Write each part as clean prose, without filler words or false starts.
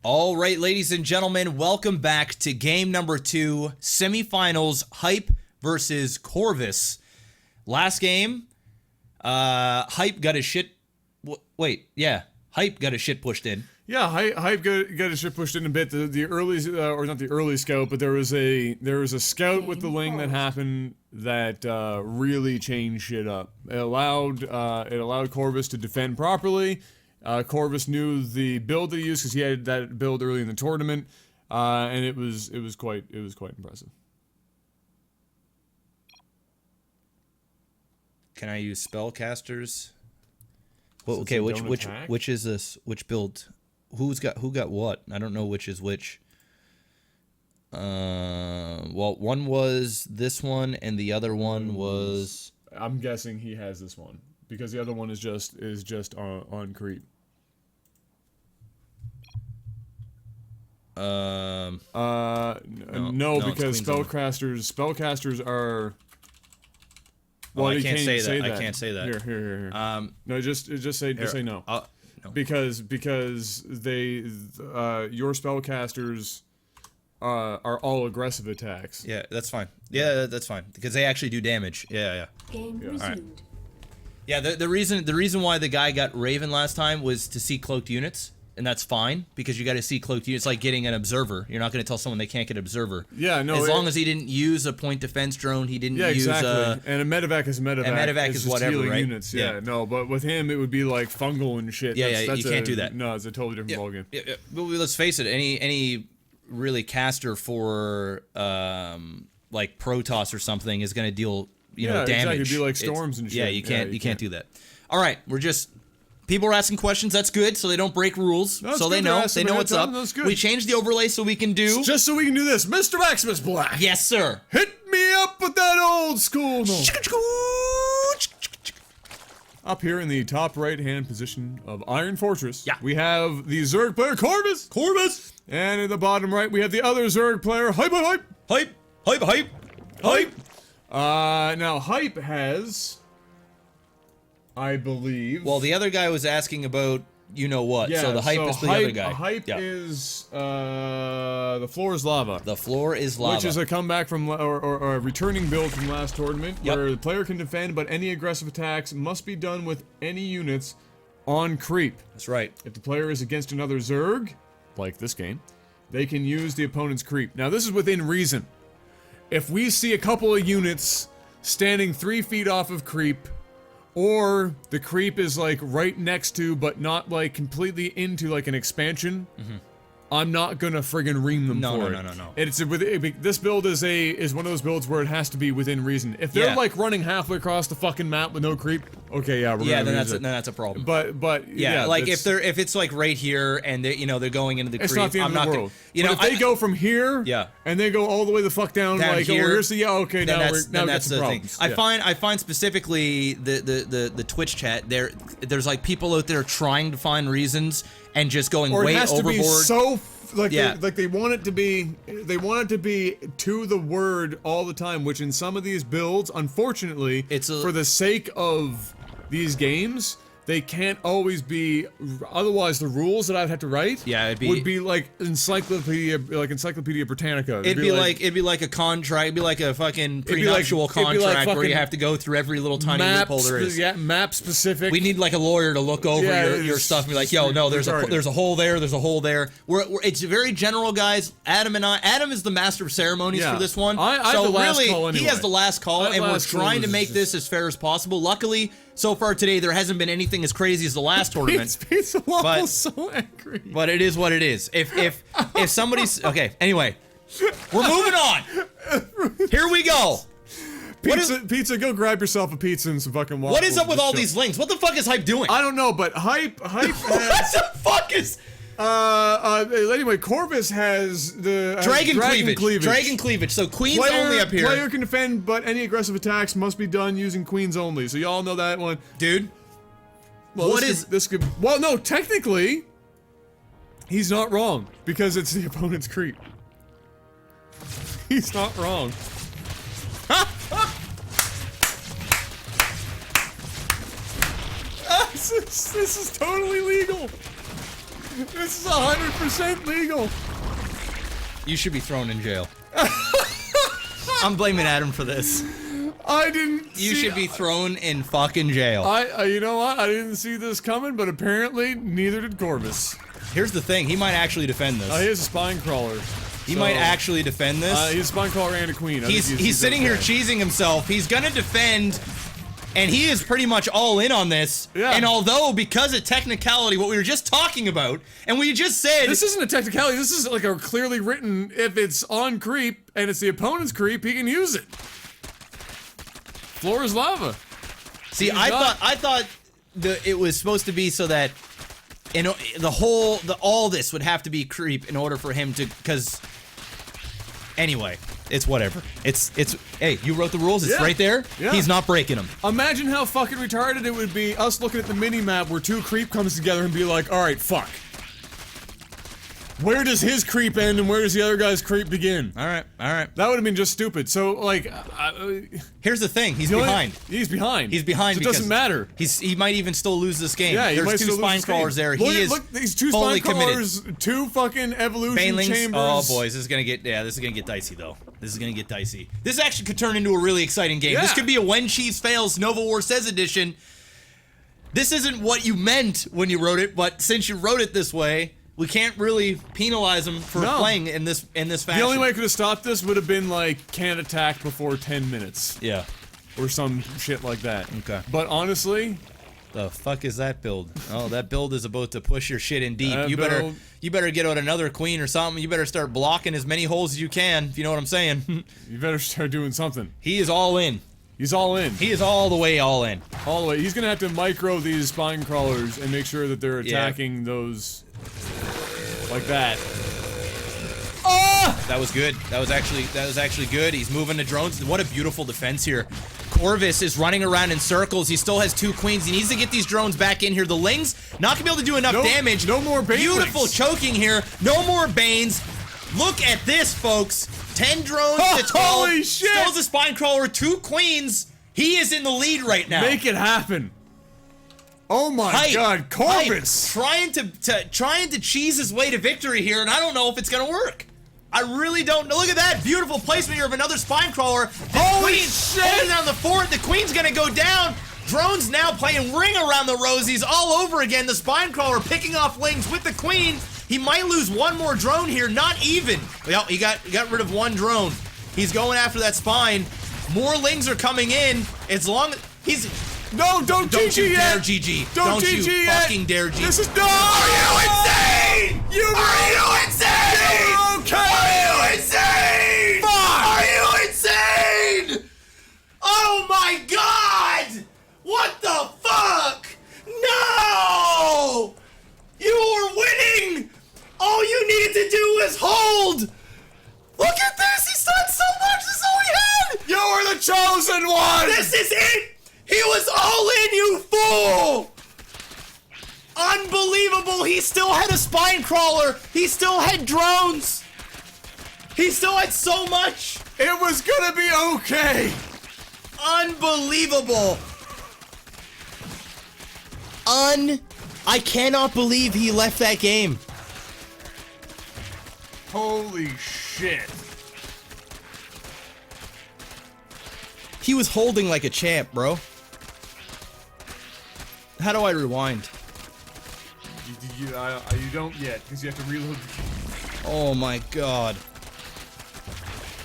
All right, ladies and gentlemen, welcome back to game number 2, semifinals, Hype versus Corvus. Last game, Hype got his shit. Hype got his shit pushed in. Yeah, Hype got his shit pushed in a bit. The early, or not the early scout, but there was a scout with the Ling that happened that really changed shit up. It allowed Corvus to defend properly. Corvus knew the build that he used because he had that build early in the tournament, and it was quite impressive. Can I use spellcasters? Well, okay, which is this? Which build? Who got what? I don't know which is which. Well, one was this one, and the other one was. I'm guessing he has this one because the other one is just on creep. No, because spellcasters are. Well, I can't say that. I can't say that. Here. No, just say no. No. Because they your spellcasters are all aggressive attacks. Yeah, that's fine. Yeah, that's fine because they actually do damage. Yeah. Game resumed. Right. Yeah, the reason why the guy got Raven last time was to see cloaked units. And that's fine, because you gotta see cloaked units. It's like getting an observer. You're not gonna tell someone they can't get observer. Yeah, no. As long as he didn't use a point defense drone, he didn't use exactly. And a medevac is a medevac. A medevac it's is just whatever, healing right? units. Yeah, no, but with him it would be like fungal and shit. Yeah, you can't do that. No, it's a totally different ballgame. Yeah. But let's face it, any really caster for like Protoss or something is gonna deal damage. Exactly. It'd be like storms and shit. Yeah, you can't do that. All right, people are asking questions. That's good, so they don't break rules. So they know what's up. We changed the overlay so we can do. Just so we can do this, Mr. MaximusBlack. Yes, sir. Hit me up with that old school. Up here in the top right-hand position of Iron Fortress, we have the Zerg player Corvus. And in the bottom right, we have the other Zerg player Hype. Now Hype has. I believe. Well, the other guy was asking about what. Yeah, so the Hype is the other guy. Hype is the floor is lava. The floor is lava. Which is a comeback from or a returning build from last tournament where the player can defend, but any aggressive attacks must be done with any units on creep. That's right. If the player is against another Zerg, like this game, they can use the opponent's creep. Now this is within reason. If we see a couple of units standing 3 feet off of creep, or the creep is like right next to, but not like completely into like an expansion. I'm not gonna friggin' ream them for it. No. This build is one of those builds where it has to be within reason. If they're like running halfway across the fucking map with no creep, okay, yeah, we're gonna use it. Then that's a problem. But yeah, like if it's like right here and they they're going into the creep, it's not the end of the world. But if they go from here, and they go all the way the fuck down like here, here's the now we got some problems. I find specifically the Twitch chat there's like people out there trying to find reasons and just going way overboard. To be so they want it to be to the word all the time, which in some of these builds, unfortunately, for the sake of these games, they can't always be. Otherwise, the rules that I'd have to write, would be like Encyclopedia Britannica. It'd be like a contract. It'd be like a fucking prenuptial contract where you have to go through every little tiny loophole there is. Yeah, map specific. We need like a lawyer to look over your stuff and be like, yo, no, there's a hole there. There's a hole there. It's very general, guys. Adam is the master of ceremonies for this one. He has the last call, and we're trying to make this as fair as possible. Luckily, so far today, there hasn't been anything as crazy as the last tournament. Pizza Waffle's so angry. But it is what it is. If somebody's okay, anyway, we're moving on. Here we go. Pizza, go grab yourself a pizza and some fucking waffles. What is up with all these links? What the fuck is Hype doing? I don't know, but Hype what the fuck is? Anyway, Corvus has the Dragon cleavage. So queens only up here. Player can defend, but any aggressive attacks must be done using queens only. So y'all know that one, dude. Well, well, no, technically, he's not wrong because it's the opponent's creep. He's not wrong. This is totally legal. This is 100% legal. You should be thrown in jail. I'm blaming Adam for this. I didn't. You should be thrown in fucking jail. You know what? I didn't see this coming, but apparently neither did Corvus. Here's the thing. He might actually defend this. He is a spine crawler. He might actually defend this. He's a spine crawler and a queen. He's sitting here cheesing himself. He's gonna defend. And he is pretty much all in on this. Yeah. And although, because of technicality, what we were just talking about, and we just said... This isn't a technicality, this is like a clearly written, if it's on creep, and it's the opponent's creep, he can use it. Floor is lava. See, I thought it was supposed to be so that all this would have to be creep in order for him to, because... Anyway, it's whatever. Hey, you wrote the rules, it's right there. Yeah. He's not breaking them. Imagine how fucking retarded it would be us looking at the mini-map where two creep comes together and be like, alright, fuck. Where does his creep end and where does the other guy's creep begin? Alright. That would have been just stupid. So, like... here's the thing, he's behind. He's behind. He's behind so it doesn't matter. He might even still lose this game. Yeah, there's two spine crawlers there. Look, these two spine crawlers, two fucking evolution chambers. Oh boys, this is gonna get dicey though. This is gonna get dicey. This actually could turn into a really exciting game. This could be a When Cheese Fails NovaWar Says edition. This isn't what you meant when you wrote it, but since you wrote it this way, we can't really penalize him for playing in this fashion. The only way I could have stopped this would have been like, can't attack before 10 minutes. Yeah. Or some shit like that. Okay. But honestly... The fuck is that build? Oh, that build is about to push your shit in deep. You better get out another queen or something. You better start blocking as many holes as you can, if you know what I'm saying. You better start doing something. He is all in. He's all in. He is all the way all in. All the way. He's gonna have to micro these spine crawlers and make sure that they're attacking those... like that. Oh! That was good. That was actually good. He's moving the drones. What a beautiful defense here. Corvus is running around in circles. He still has two queens. He needs to get these drones back in here. The Lings not gonna be able to do enough damage. No more Banes. Beautiful choking here. No more Banes. Look at this, folks. 10 drones to 12. Holy shit! Still the spine crawler. 2 queens. He is in the lead right now. Make it happen. Oh my god, Corvus! Trying to cheese his way to victory here, and I don't know if it's gonna work. I really don't know. Look at that beautiful placement here of another spine crawler. Holy shit! Holding down the fort. The queen's gonna go down. Drones now playing ring around the rosies all over again. The spine crawler picking off Lings with the queen. He might lose one more drone here. Not even. Well, he got rid of one drone. He's going after that spine. More Lings are coming in. As long as he's. No, don't GG you dare yet. GG. Don't you GG yet. fucking dare GG. This is no. Are you insane? Are you insane? You're okay. Are you insane? Fuck. Are you insane? Oh my god! What the fuck? No! You were winning! All you needed to do was hold! Look at this! He's done so much! This is all he had! You were the chosen one! This is it! He was all in, you fool! Unbelievable! He still had a spine crawler! He still had drones! He still had so much! It was gonna be okay! Unbelievable! I cannot believe he left that game. Holy shit. He was holding like a champ, bro. How do I rewind? You don't yet, because you have to reload the game. Oh my god.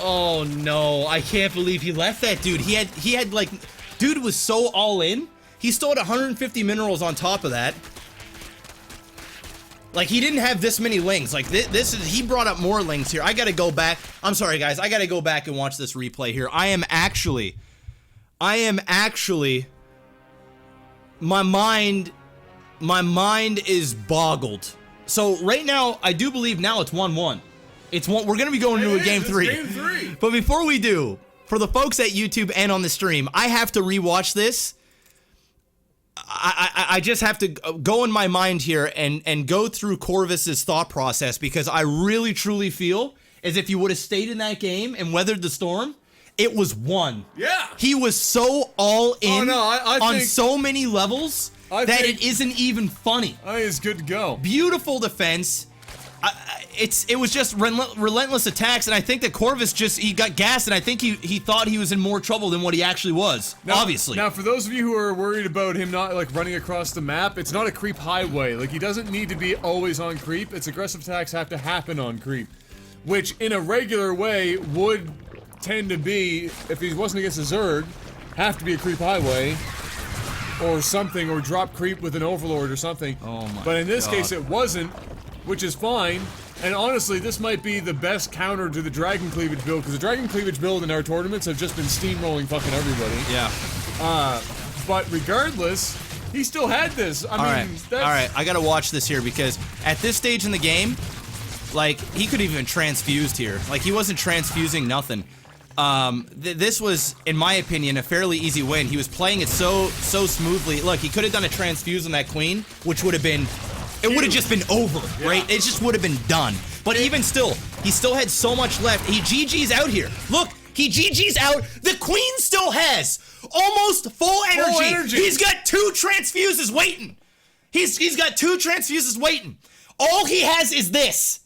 Oh no, I can't believe he left that dude. He had like, dude was so all in. He still had 150 minerals on top of that. Like, he didn't have this many Lings. Like, he brought up more Lings here. I gotta go back. I'm sorry, guys. I gotta go back and watch this replay here. I am actually, my mind is boggled. So, right now, I do believe now it's 1-1. We're gonna be going into a game 3. Game 3. But before we do, for the folks at YouTube and on the stream, I have to rewatch this. I just have to go in my mind here and go through Corvus's thought process, because I really truly feel as if he would have stayed in that game and weathered the storm, it was won. Yeah. He was so all in I on think so many levels. that it isn't even funny. I think it's good to go. Beautiful defense. It was just relentless attacks, and I think that Corvus he got gassed, and I think he thought he was in more trouble than what he actually was. Obviously. Now, for those of you who are worried about him not like running across the map, it's not a creep highway. Like, he doesn't need to be always on creep. Its aggressive attacks have to happen on creep, which in a regular way would tend to be, if he wasn't against a Zerg, have to be a creep highway or something, or drop creep with an overlord or something. Oh my But in this God. case, it wasn't, which is fine. And honestly, this might be the best counter to the Dragon Cleavage build, because the Dragon Cleavage build in our tournaments have just been steamrolling fucking everybody. Yeah. But regardless, he still had this. I mean, that's... Alright, I gotta watch this here, because at this stage in the game, like, he could have even transfused here. Like, he wasn't transfusing nothing. This was, in my opinion, a fairly easy win. He was playing it so smoothly. Look, he could have done a transfuse on that queen, which would have been... It would have just been over, right? It just would have been done. But even still, he still had so much left. He GG's out here. Look, he GG's out. The queen still has almost full energy. He's got 2 transfuses waiting. He's got 2 transfuses waiting. All he has is this.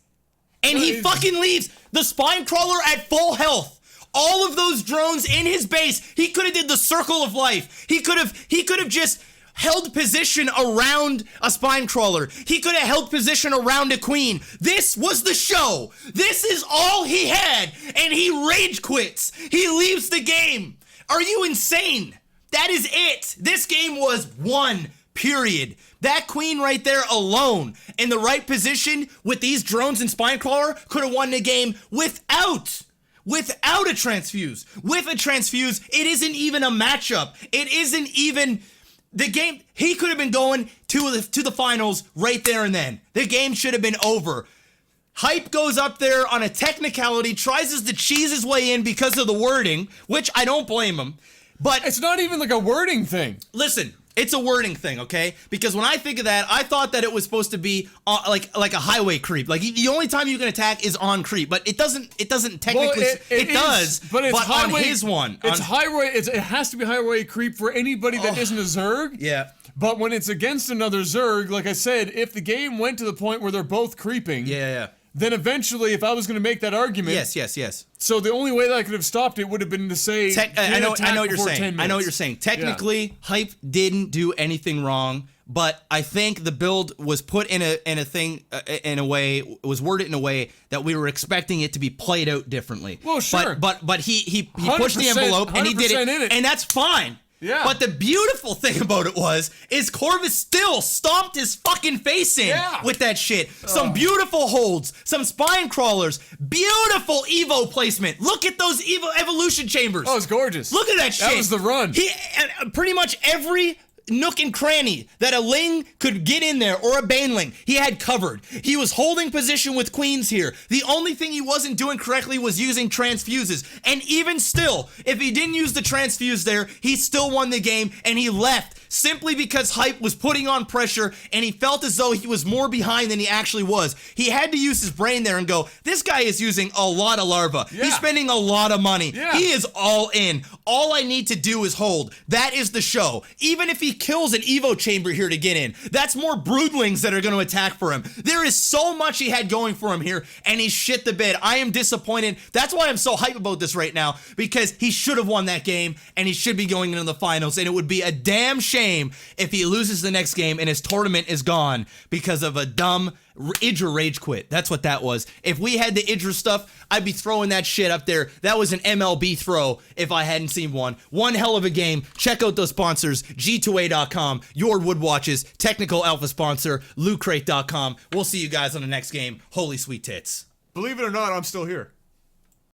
And he fucking leaves the spine crawler at full health. All of those drones in his base. He could have did the circle of life. He could have just held position around a spine crawler. He could have held position around a queen. This was the show. This is all he had, and he rage quits. He leaves the game. Are you insane? That is it. This game was won, period. That queen right there alone, in the right position with these drones and spine crawler, could have won the game without a transfuse. With a transfuse, it isn't even a matchup. It isn't even... The game, he could have been going to the finals right there and then. The game should have been over. Hype goes up there on a technicality, tries to cheese his way in because of the wording, which I don't blame him. But it's not even like a wording thing. Listen, it's a wording thing, okay? Because when I think of that, I thought that it was supposed to be like a highway creep. Like, the only time you can attack is on creep, but it doesn't technically. Well, it does, but it's highway, on his one. It's highway. It has to be highway creep for anybody that isn't a Zerg. Yeah. But when it's against another Zerg, like I said, if the game went to the point where they're both creeping. Yeah. Then eventually, if I was going to make that argument... Yes. So the only way that I could have stopped it would have been to say... I know what you're saying. I know what you're saying. Technically, Hype didn't do anything wrong, but I think the build was put in a way, was worded in a way that we were expecting it to be played out differently. Well, sure. But he pushed the envelope, and he did it, and that's fine. Yeah. But the beautiful thing about it is Corvus still stomped his fucking face in with that shit. Some beautiful holds, some spine crawlers, beautiful Evo placement. Look at those Evo evolution chambers. Oh, it's gorgeous. Look at that shit. That was the run. Pretty much every nook and cranny that a Ling could get in there, or a Baneling, he had covered. He was holding position with queens here. The only thing he wasn't doing correctly was using transfuses. And even still, if he didn't use the transfuse there, he still won the game, and he left simply because Hype was putting on pressure, and he felt as though he was more behind than he actually was. He had to use his brain there and go, this guy is using a lot of larva. Yeah. He's spending a lot of money. Yeah. He is all in. All I need to do is hold. That is the show. Even if he kills an Evo chamber here to get in, that's more broodlings that are going to attack for him. There is so much he had going for him here, and he shit the bed. I am disappointed. That's why I'm so hype about this right now, because he should have won that game, and he should be going into the finals, and it would be a damn shame if he loses the next game and his tournament is gone because of a dumb Idra rage quit. That's what that was. If we had the Idra stuff, I'd be throwing that shit up there. That was an MLB throw if I hadn't seen one. One hell of a game. Check out those sponsors, G2A.com, Your Wood Watches, technical alpha sponsor, LootCrate.com. We'll see you guys on the next game. Holy sweet tits. Believe it or not, I'm still here.